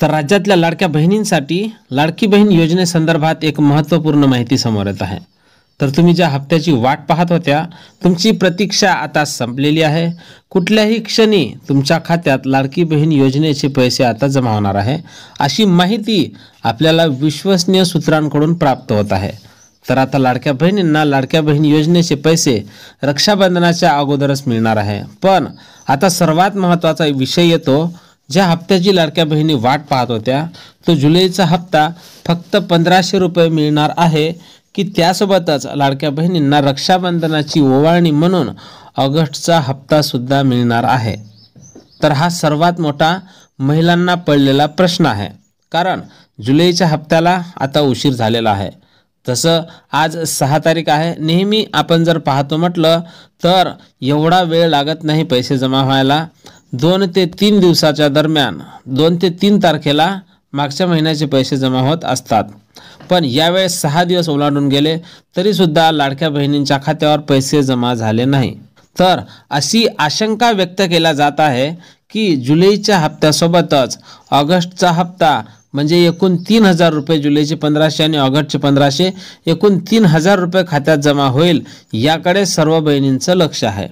तर राज्यातल्या लाडक्या बहिणींसाठी लाडकी बहीण योजनेसंदर्भात एक महत्त्वपूर्ण माहिती समोर येत आहे। तर तुम्ही ज्या हप्त्याची वाट पाहत होत्या, तुमची प्रतीक्षा आता संपलेली आहे। कुठल्याही क्षणी तुमच्या खात्यात लाडकी बहीण योजनेचे पैसे आता जमा होणार आहे, अशी माहिती आपल्याला विश्वसनीय सूत्रांकडून प्राप्त होत आहे। तर आता लाडक्या बहिणींना लाडक्या बहीण योजनेचे पैसे रक्षाबंधनाच्या अगोदरच मिळणार आहे। पण आता सर्वात महत्त्वाचा विषय येतो, ज्या हप्त्याची लाडक्या बहिणी वाट पाहत होत्या, तो जुलैचा हप्ता फक्त 1500 रुपये मिळणार आहे की त्यासोबतच लाडक्या बहिणींना रक्षाबंधनाची ओवाळणी म्हणून ऑगस्टचा हप्ता सुद्धा मिळणार आहे। तर हा सर्वात मोठा महिलांना पडलेला प्रश्न आहे, कारण जुलैच्या हप्त्याला आता उशीर झालेला आहे। तसं आज 6 तारीख आहे। नेहमी आपण जर पाहतो म्हटलं तर एवढा वेळ लागत नाही पैसे जमा व्हायला। 2 ते 3 दिवसाच्या दरम्यान 2 ते 3 तारखेला मागच्या महिन्याचे पैसे जमा होत असतात। पण यावेळेस 6 दिवस ओलांडून गेले तरी सुद्धा लाडक्या बहिणींच्या खात्यावर पैसे जमा झाले नाही। तर अशी आशंका व्यक्त केला जात आहे की जुलैच्या हप्त्यासोबतच ऑगस्टचा हप्ता म्हणजे एकूण 3000 रुपये, जुलैचे 1500 आणि ऑगस्टचे 1500, एकूण 3000 रुपये खात्यात जमा होईल, याकडे सर्व बहिणींचं लक्ष आहे।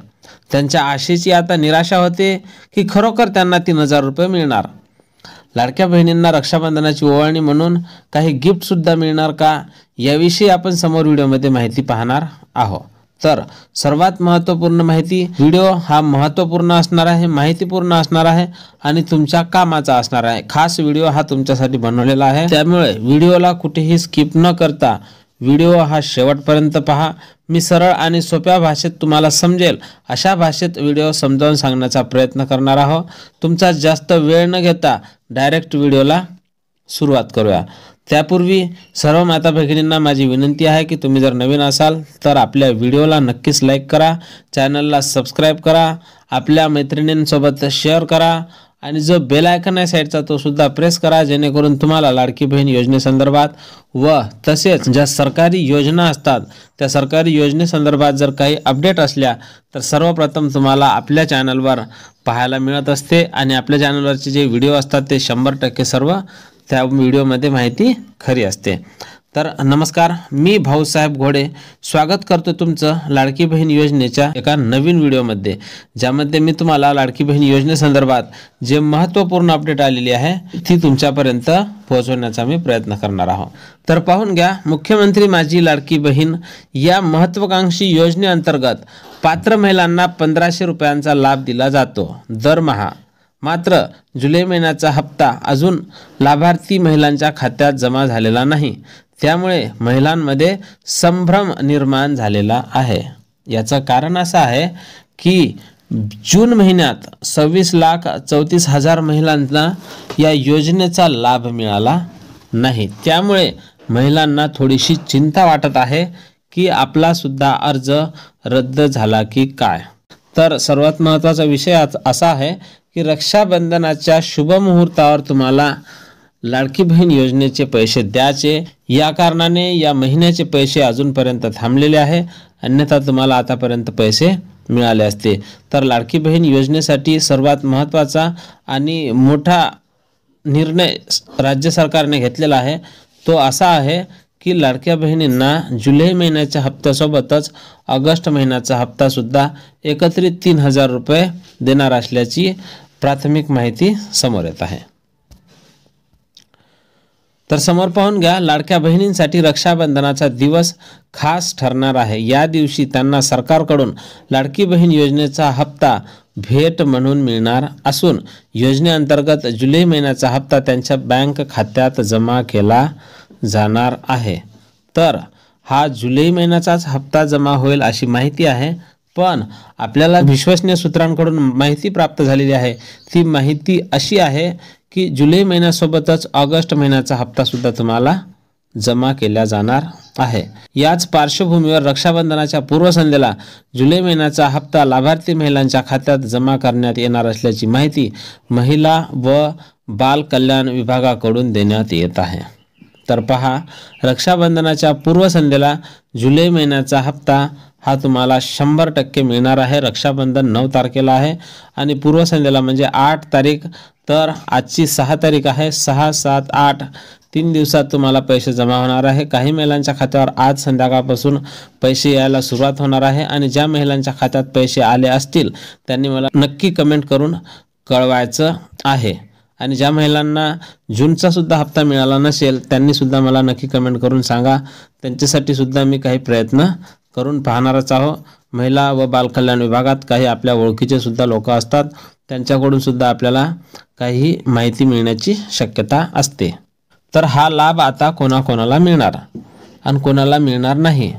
त्यांच्या आशेची आता निराशा होते की खरोखर त्यांना 3000 रुपये मिळणार। लाडक्या बहिणींना रक्षाबंधनाची ओवाळणी म्हणून काही गिफ्ट सुद्धा मिळणार का, याविषयी आपण समोर व्हिडिओमध्ये माहिती पाहणार आहोत। तर सर्वात महत्त्वपूर्ण माहिती, व्हिडिओ हा महत्त्वपूर्ण असणार आहे, माहितीपूर्ण असणार आहे आणि तुमच्या कामाचा असणार आहे। खास व्हिडिओ हा तुमच्यासाठी बनवलेला आहे, त्यामुळे व्हिडिओला कुठेही स्किप न करता व्हिडिओ हा शेवटपर्यंत पहा। मी सरळ आणि सोप्या भाषेत तुम्हाला समजेल अशा भाषेत व्हिडिओ समजावून सांगण्याचा प्रयत्न करणार आहोत। तुमचा जास्त वेळ न घेता डायरेक्ट व्हिडिओला सुरुवात करूया। त्यापूर्वी सर्व माता भगिनींना माझी विनंती आहे की तुम्ही जर नवीन असाल तर आपल्या व्हिडिओला नक्कीच लाईक करा, चॅनलला सबस्क्राईब करा, आपल्या मैत्रिणींसोबत शेअर करा आणि जो बेल आयकॉन आहे साईडचा तो सुद्धा प्रेस करा, जेणेकरून तुम्हाला लाडकी बहीण योजनेसंदर्भात व तसेच ज्या सरकारी योजना असतात त्या सरकारी योजनेसंदर्भात जर काही अपडेट असल्या तर सर्वप्रथम तुम्हाला आपल्या चॅनलवर पाहायला मिळत असते। आणि आपल्या चॅनलवरचे जे व्हिडिओ असतात ते 100% सर्व त्या व्हिडिओमध्ये माहिती खरी असते। तर नमस्कार, मी भाऊसाहेब घोडे स्वागत करतो तुमचं लाडकी बहीण योजनेच्या एका नवीन व्हिडिओमध्ये, ज्यामध्ये मी तुम्हाला लाडकी बहीण योजनेसंदर्भात जे महत्त्वपूर्ण अपडेट आलेली आहे ती तुमच्यापर्यंत पोहोचवण्याचा मी प्रयत्न करणार आहोत। तर पाहून घ्या, मुख्यमंत्री माझी लाडकी बहीण या महत्त्वाकांक्षी योजनेअंतर्गत पात्र महिलांना 1500 रुपयांचा लाभ दिला जातो दरमहा। मात्र जुलै महिन्याचा हप्ता अजून लाभार्थी महिलांच्या खात्यात जमा झालेला नाही, त्यामुळे महिलांमध्ये संभ्रम निर्माण झालेला आहे। याचं कारण असं आहे की जून महिन्यात 26,34,000 महिलांना या योजनेचा लाभ मिळाला नाही, त्यामुळे महिलांना थोडीशी चिंता वाटत आहे की आपला सुद्धा अर्ज रद्द झाला की काय। तर सर्वात महत्त्वाचा विषय असा आहे की रक्षाबंधनाच्या शुभ मुहूर्तावर तुम्हाला लाडकी बहीण योजनेचे पैसे द्यायचे, या कारणाने या महिन्याचे पैसे अजूनपर्यंत थांबलेले आहे, अन्यथा तुम्हाला आतापर्यंत पैसे मिळाले असते। तर लाडकी बहीण योजनेसाठी सर्वात महत्त्वाचा आणि मोठा निर्णय राज्य सरकारने घेतलेला आहे, तो असा आहे की लाडक्या बहिणींना जुलै महिन्याच्या हप्त्यासोबतच ऑगस्ट महिन्याचा हप्ता सुद्धा एकत्रित 3000 रुपये देणार असल्याची प्राथमिक माहिती समोर येत आहे। तर समोर पाहून घ्या, लाडक्या बहिणींसाठी रक्षाबंधनाचा दिवस खास ठरणार आहे। या दिवशी त्यांना सरकारकडून लाडकी बहीण योजनेचा हप्ता भेट म्हणून मिळणार असून योजनेअंतर्गत जुलै महिन्याचा हप्ता त्यांच्या बँक खात्यात जमा केला जाणार आहे। तर हा जुलै महिन्याचाच हप्ता जमा होईल अशी माहिती आहे, पण आपल्याला विश्वसनीय सूत्रांकडून माहिती प्राप्त झालेली आहे। ती माहिती अशी आहे की जुलै महिन्यासोबतच ऑगस्ट महिन्याचा हप्ता सुद्धा तुम्हाला जमा केला जाणार आहे। याच पार्श्वभूमीवर रक्षाबंधनाच्या पूर्वसंध्येला जुलै महिन्याचा हप्ता लाभार्थी महिलांच्या खात्यात जमा करण्यात येणार असल्याची माहिती महिला व बाल कल्याण विभागाकडून देण्यात येत आहे। तर पहा, रक्षाबंधनाच्या पूर्वसंध्येला जुलै महिन्याचा हप्ता हा तुम्हाला 100% मिळणार आहे। रक्षाबंधन 9 तारखेला आहे आणि पूर्वसंध्येला म्हणजे 8 तारीख तर आजची 6 तारीख आहे, 6, 7, 8 3 दिवसात तुम्हाला पैसे जमा होणार आहे। काही महिलांच्या खात्यावर आज संध्याकाळपासून पैसे यायला सुरुवात होणार आहे आणि ज्या महिलांच्या खात्यात पैसे आले असतील त्यांनी मला नक्की कमेंट करून कळवायचं आहे। आणि ज्या महिलांना जूनचा सुद्धा हप्ता मिळाला नसेल त्यांनी सुद्धा मला नक्की कमेंट करून सांगा, त्यांच्यासाठी सुद्धा मी काही प्रयत्न करून पाहणारच आहो। महिला व बालकल्याण विभागात काही आपल्या ओळखीचे सुद्धा लोक असतात, त्यांच्याकडून सुद्धा आपल्याला काही माहिती मिळण्याची शक्यता असते। तर हा लाभ आता कोणाकोणाला मिळणार आणि कोणाला मिळणार नाही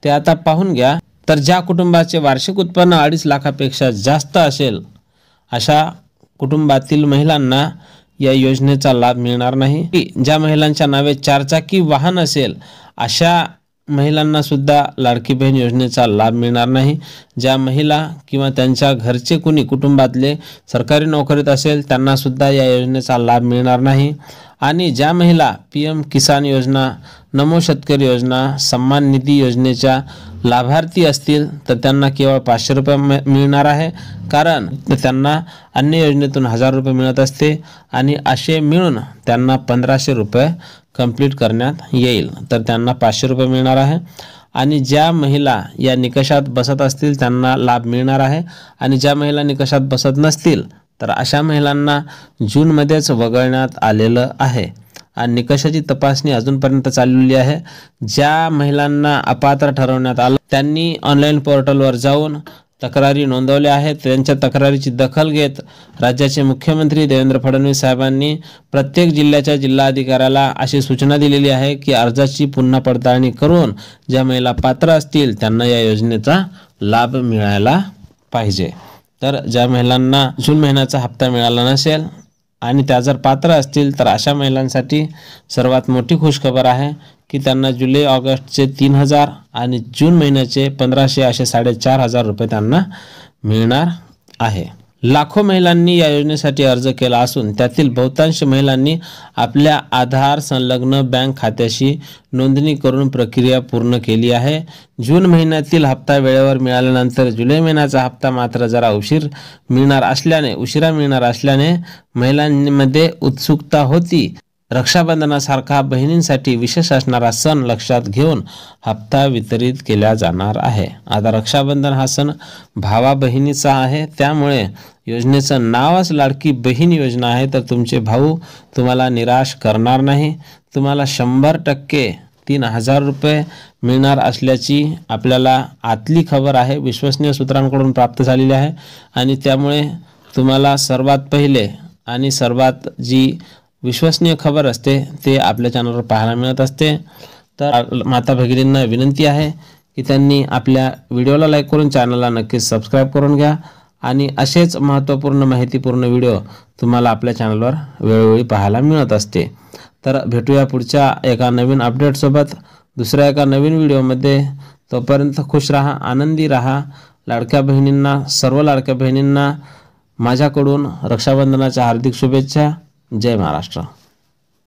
ते आता पाहून घ्या। तर ज्या कुटुंबाचे वार्षिक उत्पन्न 2.5 लाखापेक्षा जास्त असेल अशा कुटुंबातील महिलांना या योजनेचा लाभ मिळणार नाही। ज्या महिलांच्या नावे 4 चाकी वाहन असेल अशा महिलांना सुद्धा लाडकी बहीण योजनेचा लाभ मिळणार नाही। ज्या महिला किंवा त्यांच्या घरचे कुणी कुटुंबातले सरकारी नोकरीत असेल त्यांना सुद्धा या योजनेचा लाभ मिळणार नाही। आणि ज्या महिला PM किसान योजना, नमो शेतकरी योजना, सन्मान निधी योजनेच्या लाभार्थी असतील तर त्यांना केवळ 500 रुपये मिळणार आहे, कारण त्यांना अन्य योजनेतून 1000 रुपये मिळत असते आणि असे मिळून त्यांना 1500 रुपये कंप्लीट करण्यात येईल, तर त्यांना 500 रुपये मिळणार आहे। आणि ज्या महिला या निकषात बसत असतील त्यांना लाभ मिळणार आहे आणि ज्या महिला निकषात बसत नसतील तर अशा महिलांना जूनमध्येच वगळण्यात आलेलं आहे आणि निकषाची तपासणी अजूनपर्यंत चाललेली आहे। ज्या महिलांना अपात्र ठरवण्यात आलं त्यांनी ऑनलाईन पोर्टलवर जाऊन तक्रारी नोंदवल्या आहेत। त्यांच्या तक्रारीची दखल घेत राज्याचे मुख्यमंत्री देवेंद्र फडणवीस साहेबांनी प्रत्येक जिल्ह्याच्या जिल्हाधिकाऱ्याला अशी सूचना दिलेली आहे की अर्जाची पुन्हा पडताळणी करून ज्या महिला पात्र असतील त्यांना या योजनेचा लाभ मिळायला पाहिजे। तर ज्या महिलांना जून महिन्याचा हप्ता मिळाला नसेल आणि त्या जर पात्र असतील तर अशा महिलांसाठी सर्वात मोठी खुशखबर आहे की त्यांना जुलै ऑगस्टचे 3000 आणि जून महिन्याचे 1500 असे 4500 रुपये त्यांना मिळणार आहे। लाखो महिलांनी या योजनेसाठी अर्ज केला असून त्यातील बहुतांश महिलांनी आपल्या आधार संलग्न बँक खात्याशी नोंदणी करून प्रक्रिया पूर्ण केली आहे। जून महिन्यातील हप्ता वेळेवर मिळाल्यानंतर जुलै महिन्याचा हप्ता मात्र जरा उशिरा मिळणार असल्याने महिलांमध्ये उत्सुकता होती। रक्षाबंधनासारखा बहिणींसाठी विशेष असणारा सण लक्षात घेऊन हप्ता वितरित केला जाणार आहे। आता रक्षाबंधन हा सण भावा बहिणीचा आहे, त्यामुळे योजनेचं नावच लाडकी बहीण योजना आहे। तर तुमचे भाऊ तुम्हाला निराश करणार नाही, तुम्हाला 100% 3000 रुपये मिळणार असल्याची आपल्याला आतली खबर आहे, विश्वसनीय सूत्रांकडून प्राप्त झालेली आहे। आणि त्यामुळे तुम्हाला सर्वात पहिले आणि सर्वात जी विश्वसनीय खबर असते ते आपल्या चॅनलवर पाहायला मिळत असते। तर माता भगिनींना विनंती आहे की त्यांनी आपल्या व्हिडिओला लाईक करून चॅनलला नक्कीच सबस्क्राईब करून घ्या आणि असेच महत्त्वपूर्ण माहितीपूर्ण व्हिडिओ तुम्हाला आपल्या चॅनलवर वेळोवेळी पाहायला मिळत असते। तर भेटूया पुढच्या एका नवीन अपडेटसोबत दुसऱ्या एका नवीन व्हिडिओमध्ये। तोपर्यंत खुश राहा, आनंदी राहा। सर्व लाडक्या बहिणींना माझ्याकडून रक्षाबंधनाच्या हार्दिक शुभेच्छा। जय महाराष्ट्र।